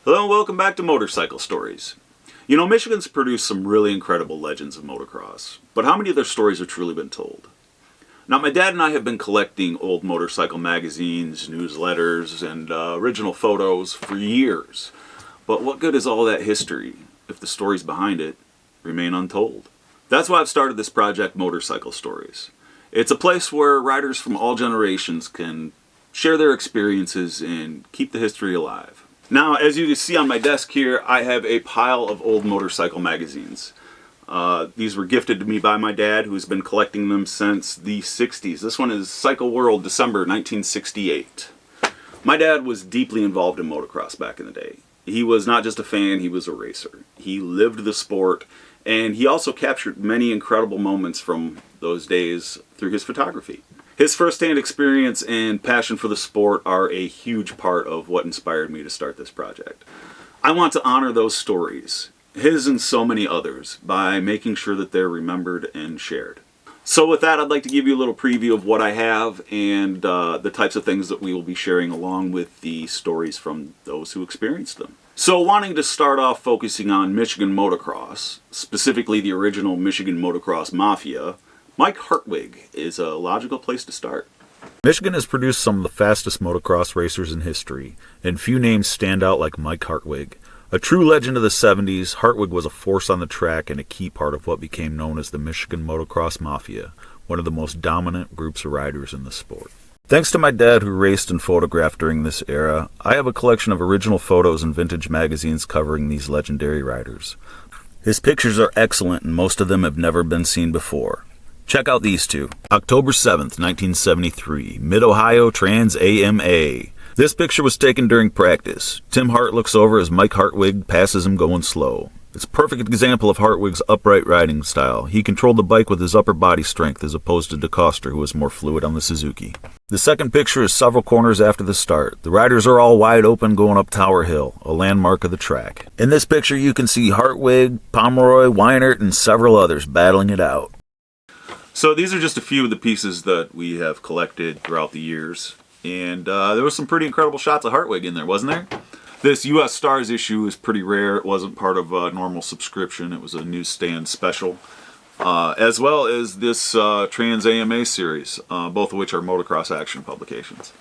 Hello and welcome back to Motorcycle Stories. You know, Michigan's produced some really incredible legends of motocross, but how many of their stories have truly been told? Now, my dad and I have been collecting old motorcycle magazines, newsletters, and original photos for years. But what good is all that history if the stories behind it remain untold? That's why I've started this project, Motorcycle Stories. It's a place where riders from all generations can share their experiences and keep the history alive. Now, as you can see on my desk here, I have a pile of old motorcycle magazines. These were gifted to me by my dad, who's been collecting them since the 60s. This one is Cycle World, December 1968. My dad was deeply involved in motocross back in the day. He was not just a fan, he was a racer. He lived the sport, and he also captured many incredible moments from those days through his photography. His first-hand experience and passion for the sport are a huge part of what inspired me to start this project. I want to honor those stories, his and so many others, by making sure that they're remembered and shared. So with that, I'd like to give you a little preview of what I have and the types of things that we will be sharing along with the stories from those who experienced them. So wanting to start off focusing on Michigan motocross, specifically the original Michigan Motocross Mafia, Mike Hartwig is a logical place to start. Michigan has produced some of the fastest motocross racers in history, and few names stand out like Mike Hartwig. A true legend of the 70s, Hartwig was a force on the track and a key part of what became known as the Michigan Motocross Mafia, one of the most dominant groups of riders in the sport. Thanks to my dad who raced and photographed during this era, I have a collection of original photos and vintage magazines covering these legendary riders. His pictures are excellent and most of them have never been seen before. Check out these two. October 7th, 1973, Mid-Ohio Trans AMA. This picture was taken during practice. Tim Hart looks over as Mike Hartwig passes him going slow. It's a perfect example of Hartwig's upright riding style. He controlled the bike with his upper body strength as opposed to DeCoster, who was more fluid on the Suzuki. The second picture is several corners after the start. The riders are all wide open going up Tower Hill, a landmark of the track. In this picture you can see Hartwig, Pomeroy, Weinert, and several others battling it out. So these are just a few of the pieces that we have collected throughout the years. And there was some pretty incredible shots of Hartwig in there, wasn't there? This U.S. Stars issue is pretty rare. It wasn't part of a normal subscription. It was a newsstand special. As well as this Trans AMA series, both of which are motocross action publications.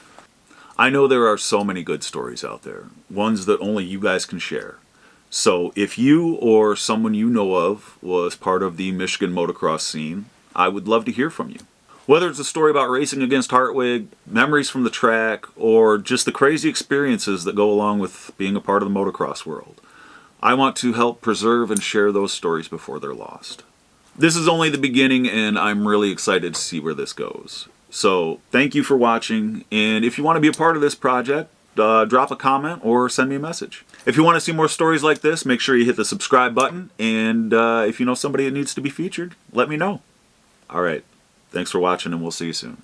I know there are so many good stories out there, ones that only you guys can share. So if you or someone you know of was part of the Michigan motocross scene, I would love to hear from you. Whether it's a story about racing against Hartwig, memories from the track, or just the crazy experiences that go along with being a part of the motocross world, I want to help preserve and share those stories before they're lost. This is only the beginning, and I'm really excited to see where this goes. So thank you for watching, and if you want to be a part of this project, drop a comment or send me a message. If you want to see more stories like this, make sure you hit the subscribe button, and if you know somebody that needs to be featured, let me know. All right. Thanks for watching, and we'll see you soon.